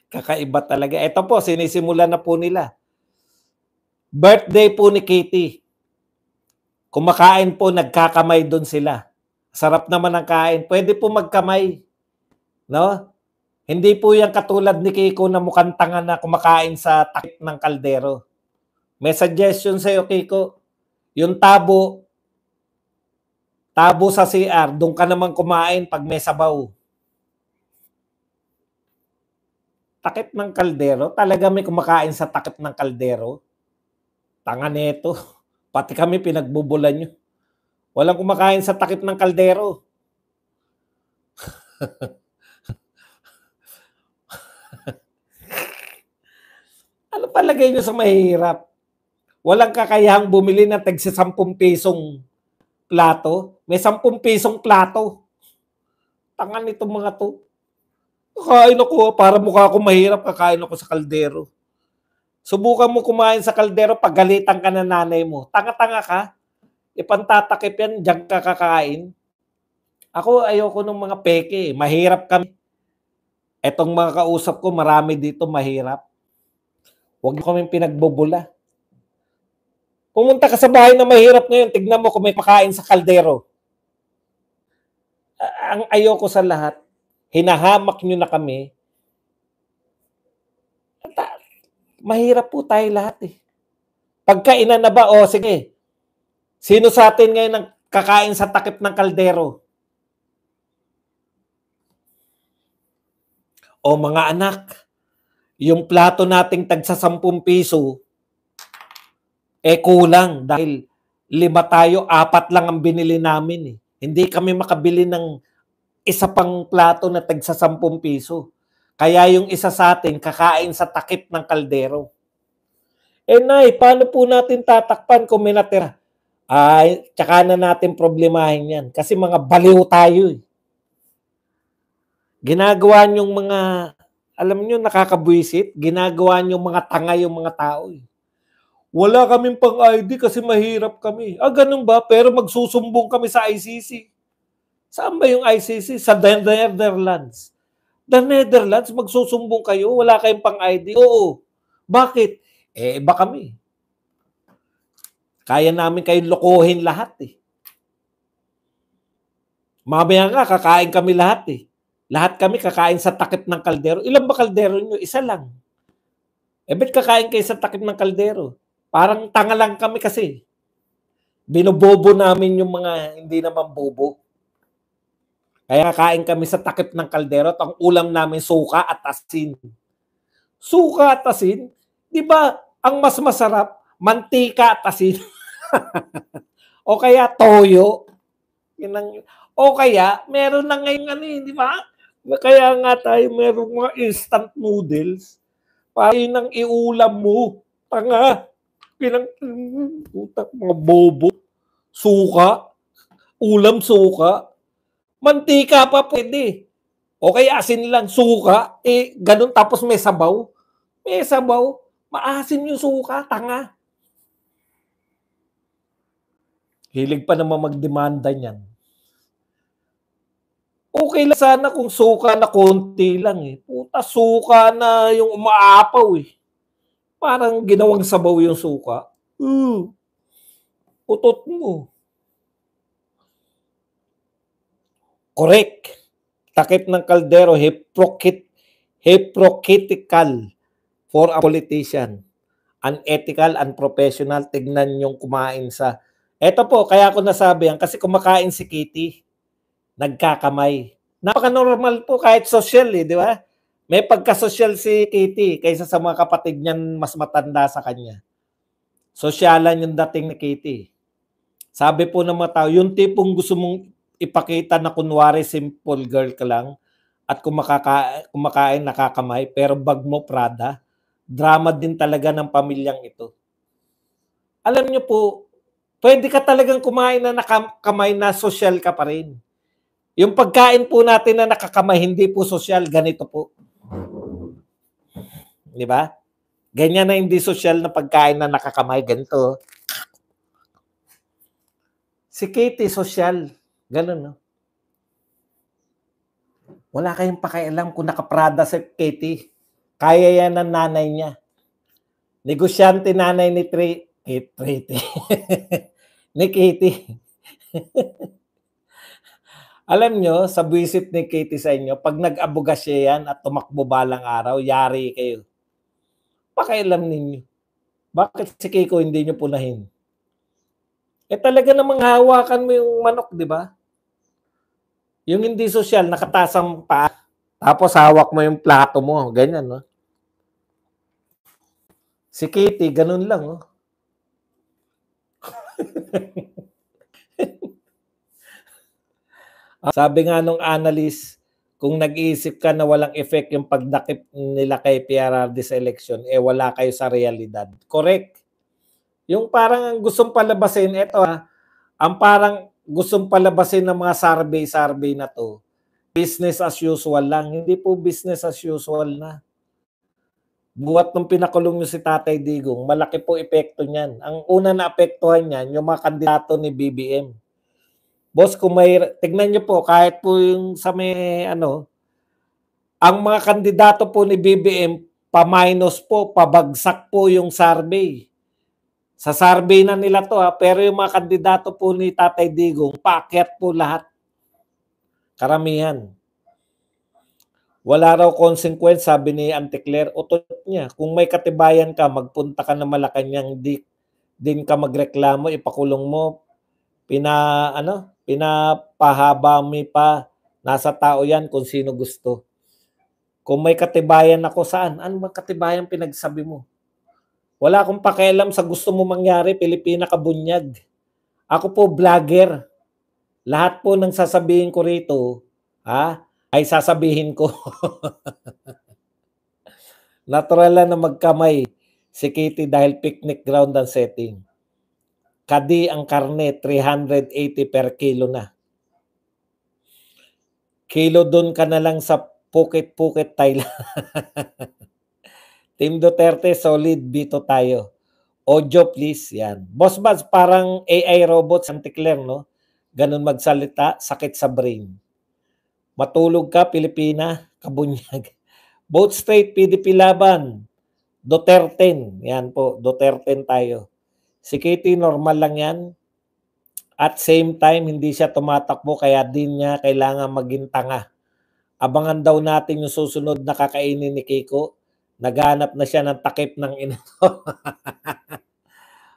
Kakaiba talaga. Ito po, sinisimulan na po nila. Birthday po ni Kitty. Kumakain po, nagkakamay doon sila. Sarap naman ang kain. Pwede po magkamay. No? Hindi po yan katulad ni Kiko na mukhang tanga na kumakain sa takip ng kaldero. May suggestion sa'yo, Kiko. Yung tabo sa CR, doon ka naman kumain pag may sabaw. Takip ng kaldero? Talaga may kumakain sa takip ng kaldero? Tanga neto. Pati kami pinagbubulan nyo. Walang kumakain sa takip ng kaldero. Ano palagay nyo sa mahirap? Walang kakayahang bumili ng tagsi 10 pisong plato. May 10 pisong plato. Tanga nito mga to. Kakain ako, para mukha ako mahirap, kakain ako sa kaldero. Subukan mo kumain sa kaldero, pagalitan ka na nanay mo. Tanga-tanga ka. Ipantatakip yan, diyan ka kakain. Ako, ayoko ng mga peke. Mahirap kami. Etong mga kausap ko, marami dito mahirap. Huwag niyo kaming pinagbubula. Pumunta ka sa bahay na mahirap ngayon, tignan mo kung may pakain sa kaldero. Ang ayoko sa lahat, hinahamak nyo na kami. Mahirap po tayo lahat eh. Pagkainan na ba, sige. Sino sa atin ngayon ang kakain sa takip ng kaldero? O mga anak, yung plato nating tagsa 10 piso, kulang dahil 5 tayo, 4 lang ang binili namin eh. Hindi kami makabili ng isa pang plato na tagsa 10 piso. Kaya yung isa sa atin, kakain sa takip ng kaldero. Nay, paano po natin tatakpan kung may natira? Ay, tsaka na natin problemahin yan. Kasi mga baliw tayo eh. Ginagawa nyong mga, alam nyo, nakakabwisit. Ginagawa nyong mga tanga yung mga tao eh. Wala kaming pang ID kasi mahirap kami. Ganun ba? Pero magsusumbong kami sa ICC. Saan ba yung ICC? Sa Netherlands. The Netherlands, magsusumbong kayo, wala kayong pang ID. Oo. Bakit? Iba kami. Kaya namin kayong lokohin lahat eh. Mamaya nga, kakain kami lahat eh. Lahat kami kakain sa takip ng kaldero. Ilan ba kaldero nyo? Isa lang. Ba't kakain kayo sa takip ng kaldero? Parang tanga lang kami kasi. Binobobo namin yung mga hindi naman bobo. Kaya kain kami sa takip ng kaldero at ang ulam namin suka at asin. Suka at asin? Di ba ang mas masarap, mantika at asin? O kaya toyo? O kaya, meron na ngayon di ba? Kaya nga tayo meron mga instant noodles. Para nang iulam mo. Tanga. Putak, mga bobo. Suka. Ulam suka. Mantika pa pwede. O kaya asin lang, suka. Ganun tapos may sabaw. May sabaw. Maasin yung suka, tanga. Hilig pa naman magdemanda niyan. Okay lang sana kung suka na konti lang eh. Puta, suka na yung umaapaw eh. Parang ginawang sabaw yung suka. Utot mo. Correct. Takip ng kaldero, hypocritical for a politician. Unethical, unprofessional. Tignan yung kumain sa... Eto po, kaya ako nasabi yan, kasi kumakain si Kitty, nagkakamay. Napaka-normal po kahit social eh, di ba? May pagka-social si Kitty kaysa sa mga kapatid niyan mas matanda sa kanya. Sosyalan yung dating ni Kitty. Sabi po ng mga tao, yung tipong gusto mong ipakita na kunwari simple girl ka lang at kumakain nakakamay pero bag mo Prada, drama din talaga ng pamilyang ito. Alam niyo po, pwede ka talagang kumain na nakakamay na social ka pa rin. Yung pagkain po natin na nakakamay, hindi po social, ganito po. Di ba? Ganyan na hindi social na pagkain na nakakamay, ganito. Si Kitty, social. Ganun, no? Wala kayong pakialam kung naka-Prada si Katie. Kaya yan ng nanay niya. Negosyante nanay ni ni Katie. Alam nyo, sa buwisit ni Katie sa inyo, pag nag-abuga siya yan at tumakbo balang araw, yari kayo. Pakialam ninyo. Bakit si Kiko hindi nyo punahin? Talaga namang hawakan mo yung manok, di ba? Yung hindi sosyal, nakatasang pa, tapos hawak mo yung plato mo, ganyan, no? Si Katie, ganun lang, no? Sabi nga nung analyst, kung nag-iisip ka na walang effect yung pagdakip nila kay PRRD sa election, wala kayo sa realidad. Correct. Yung parang gustong palabasin, ang parang gustong palabasin ng mga survey na to, business as usual lang. Hindi po business as usual na. Buwat nung pinakulong nyo si Tatay Digong, malaki po epekto niyan. Ang una na apektuhan niyan, yung mga kandidato ni BBM. Boss, kung may, tignan nyo po, kahit po yung sa may, ang mga kandidato po ni BBM, pa-minus po, pabagsak po yung survey. Sa survey na nila to, pero yung mga kandidato po ni Tatay Digong, paakyat po lahat. Karamihan. Wala raw consequence, sabi ni Auntie Claire, utot niya. Kung may katibayan ka, magpunta ka na Malacanang, din ka magreklamo, ipakulong mo, pinapahaba mo pa, nasa tao yan kung sino gusto. Kung may katibayan ako, saan? Ano ba katibayan pinagsabi mo? Wala akong pakialam sa gusto mo mangyari, Pilipina ka bunyag. Ako po vlogger. Lahat po ng sasabihin ko rito, ay sasabihin ko. Natural lang na magkamay si Katie dahil picnic ground ang setting. Kadi ang karne, 380 per kilo na. Kilo doon ka na lang sa Phuket, Thailand. Team Duterte, solid dito tayo. Audio please, yan. Boss Buzz, parang AI robot, Auntie Claire, no? Ganun magsalita, sakit sa brain. Matulog ka, Pilipina, kabunyag. Both straight, PDP laban. Duterte, yan po, Duterte tayo. Si Katie, normal lang yan. At same time, hindi siya tumatakbo, kaya din niya kailangan maging tanga. Abangan daw natin yung susunod na kakainin ni Kiko. Naghanap na siya ng takip ng ina.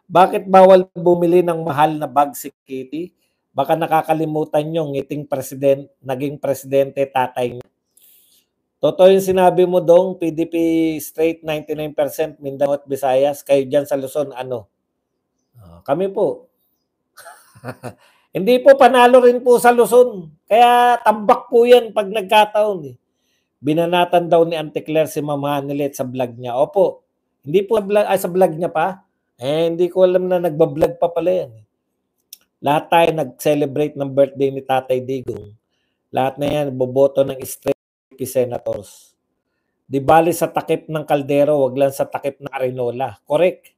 Bakit bawal bumili ng mahal na bag si Katie? Baka nakakalimutan nyo, naging presidente tatay niya. Totoo yung sinabi mo dong, PDP straight 99% Mindanao at Visayas. Kayo dyan sa Luzon, ano? Kami po. Hindi po, panalo rin po sa Luzon. Kaya tambak po yan pag nagkataon. Binanatan daw ni Auntie Claire si Mama Hanilet sa vlog niya. Opo, hindi po sa vlog niya pa. Hindi ko alam na nagbablog pa pala yan. Lahat tayo nag-celebrate ng birthday ni Tatay Digong. Lahat na yan, boboto ng straight senators. Di bali sa takip ng kaldero, wag lang sa takip ng arenola. Correct.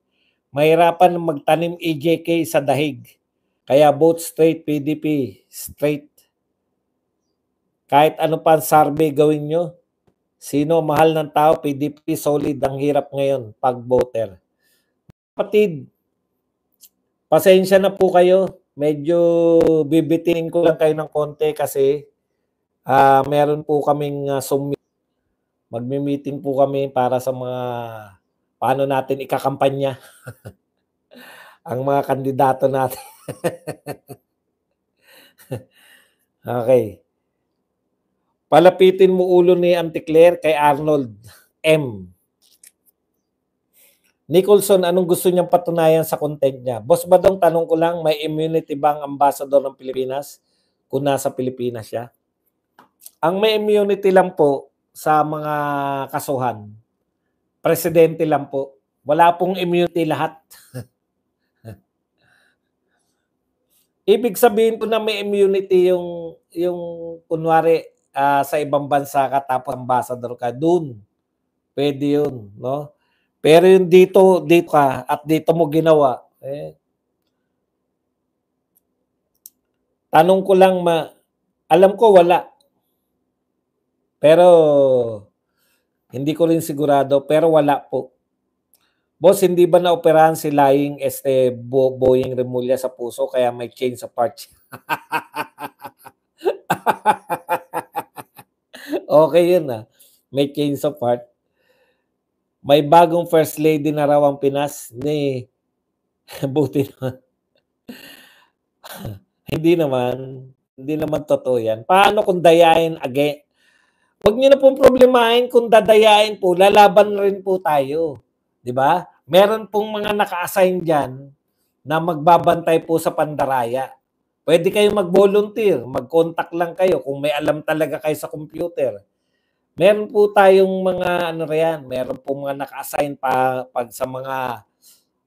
Mahirapan magtanim EJK sa dahig. Kaya vote straight, PDP, straight. Kahit ano pa ang survey gawin nyo, sino mahal ng tao, PDP, solid. Ang hirap ngayon pag voter. Kapatid, pasensya na po kayo. Medyo bibitinin ko lang kayo ng konti kasi meron po kaming magmi-meeting po kami para sa mga paano natin ikakampanya ang mga kandidato natin. Okay. Palapitin mo ulo ni Auntie Claire kay Arnold M. Nicholson, anong gusto niyang patunayan sa content niya? Boss Badong, tanong ko lang, may immunity bang ambassador ng Pilipinas kung nasa Pilipinas siya? Ang may immunity lang po sa mga kasuhan, presidente lang po. Wala pong immunity lahat. Ibig sabihin po na may immunity yung kunwari sa ibang bansa ka tapos ambassador ka, dun. Pwede yun, no? Pero yung dito ka at dito mo ginawa, tanong ko lang, alam ko wala. Pero hindi ko rin sigurado, pero wala po. Boss, hindi ba naoperahan si Lying Boying Remulla sa puso kaya may change of heart siya? Okay yun may change of heart. May bagong first lady na raw ang Pinas ni buti naman. Hindi naman totoo yan. Paano kung dayain again? Huwag niyo na pong problemahin kung dadayain po, lalaban rin po tayo. 'Di ba? Meron pong mga naka-assign diyan na magbabantay po sa Pandaraya. Pwede kayong mag-volunteer, mag-contact lang kayo kung may alam talaga kayo sa computer. Meron po tayong mga ano riyan, meron pong mga naka-assign pag sa mga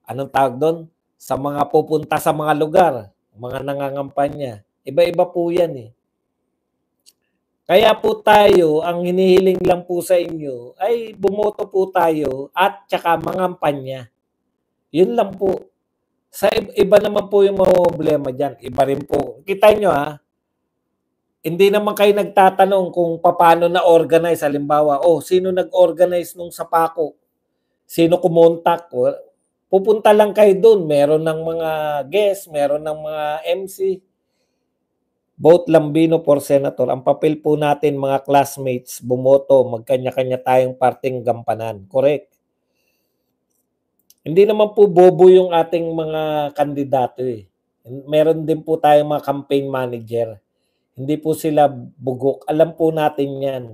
anong tawag doon? Sa mga pupunta sa mga lugar, mga nangangampanya. Iba-iba po 'yan eh. Kaya po tayo, ang hinihiling lang po sa inyo ay bumoto po tayo at tsaka mangampanya. Yun lang po. Sa iba naman po yung problema diyan. Iba rin po. Kita nyo hindi naman kayo nagtatanong kung paano na-organize. Halimbawa, sino nag-organize nung sa Paco? Sino kumontak? Pupunta lang kayo doon. Meron ng mga guest, meron ng mga MC. Vote Lambino for Senator. Ang papel po natin mga classmates, bumoto, magkanya-kanya tayong parting gampanan. Correct. Hindi naman po bobo yung ating mga kandidato eh. Meron din po tayong mga campaign manager. Hindi po sila bugok. Alam po natin yan.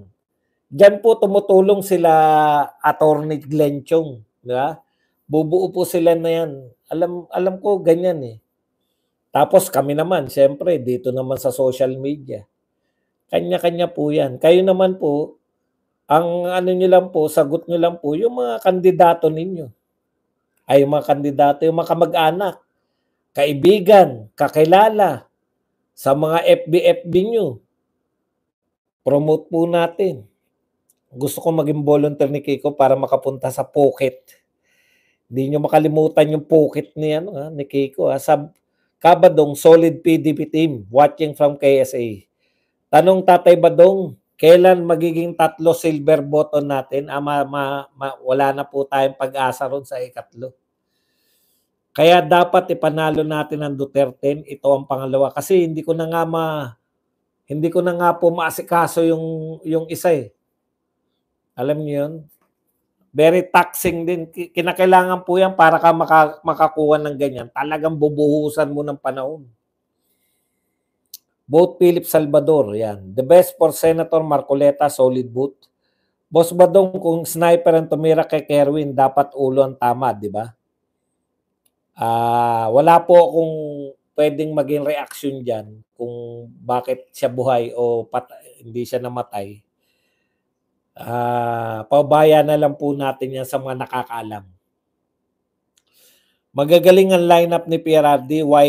Diyan po tumutulong sila Attorney Glenn Chong. Di ba? Bubuo po sila na yan. Alam ko ganyan eh. Tapos kami naman, siyempre, dito naman sa social media. Kanya-kanya po yan. Kayo naman po, ang ano nyo lang po, sagot nyo lang po, yung mga kandidato ninyo. Ay, yung mga kandidato, yung mga kamag-anak, kaibigan, kakilala, sa mga FB nyo. Promote po natin. Gusto ko maging volunteer ni Kiko para makapunta sa Phuket. Hindi nyo makalimutan yung Phuket ni Kiko. Sa Kabadong, solid PDP team, watching from KSA. Tanong Tatay Badong, kailan magiging 3 silver button natin? Wala na po tayong pag-asa ron sa ikatlo. Kaya dapat ipanalo natin ang Duterte, ito ang pangalawa. Kasi hindi ko na nga po maasikaso yung isa eh. Alam niyo yun? Very taxing din. Kinakailangan po yan para ka makakuha ng ganyan. Talagang bubuhusan mo ng panahon. Vote Philip Salvador. Yan. The best for Senator Marcoleta, solid vote. Boss Badong, kung sniper ang tumira kay Kerwin, dapat ulo ang tama, di ba? Wala po akong pwedeng maging reaction dyan kung bakit siya buhay o hindi siya namatay. Paubaya na lang po natin yan sa mga nakakaalam. Magagaling ang lineup ni PRRD. Why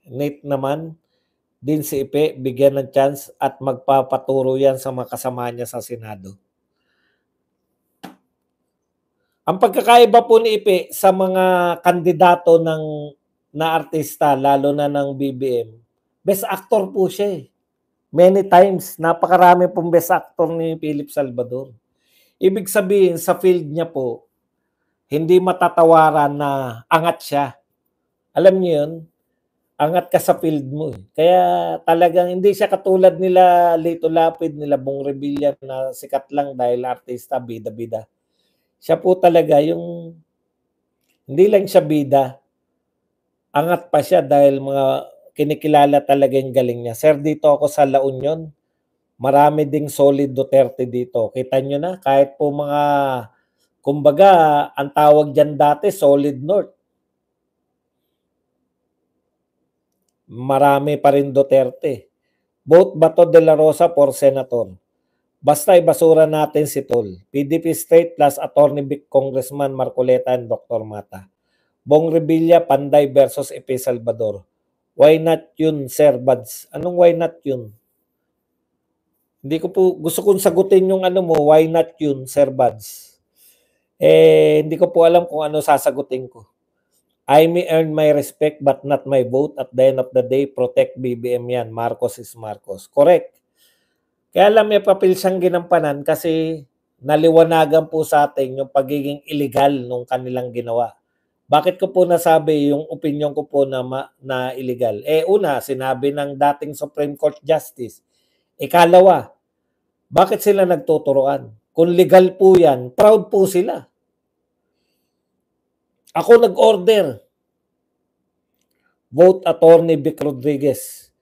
Nate naman din si Ipe bigyan ng chance at magpapaturo yan sa mga kasama niya sa Senado. Ang pagkakaiba po ni Ipe sa mga kandidato na artista, lalo na ng BBM, best actor po siya eh. Many times, napakarami pong best actor ni Philip Salvador. Ibig sabihin, sa field niya po, hindi matatawaran na angat siya. Alam niyo yun? Angat ka sa field mo. Kaya talagang hindi siya katulad nila Lito Lapid, nila Bong Revilla na sikat lang dahil artista, bida-bida. Siya po talaga yung, hindi lang siya bida, angat pa siya dahil mga kinikilala talaga yung galing niya. Sir, dito ako sa La Union, marami ding solid Duterte dito. Kita nyo na, kahit po mga, kumbaga, ang tawag dyan dati, solid North. Marami pa rin Duterte. Vote Bato de la Rosa for Senator. Basta ibasura natin si Tol. PDP straight plus Attorney Vic Congressman Marcoleta and Dr. Mata. Bong Revilla, Panday versus Epe Salvador. Why not yun, Sir Buds? Anong why not yun? Hindi ko po, gusto kong sagutin yung why not yun, Sir Buds? Hindi ko po alam kung ano sasagutin ko. I may earn my respect but not my vote. At the end of the day, protect BBM yan. Marcos is Marcos. Correct. Kaya lang may papel siyang ginampanan kasi naliwanagan po sa atin yung pagiging illegal nung kanilang ginawa. Bakit ko po nasabi yung opinyon ko po na illegal? Eh una, sinabi ng dating Supreme Court Justice. Ikalawa, bakit sila nagtuturoan? Kung legal po yan, proud po sila. Ako nag-order. Vote Attorney Vic Rodriguez.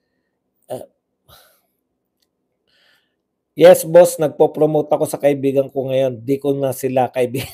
Yes, boss, nagpo-promote ako sa kaibigan ko ngayon. Di ko na sila kaibigan.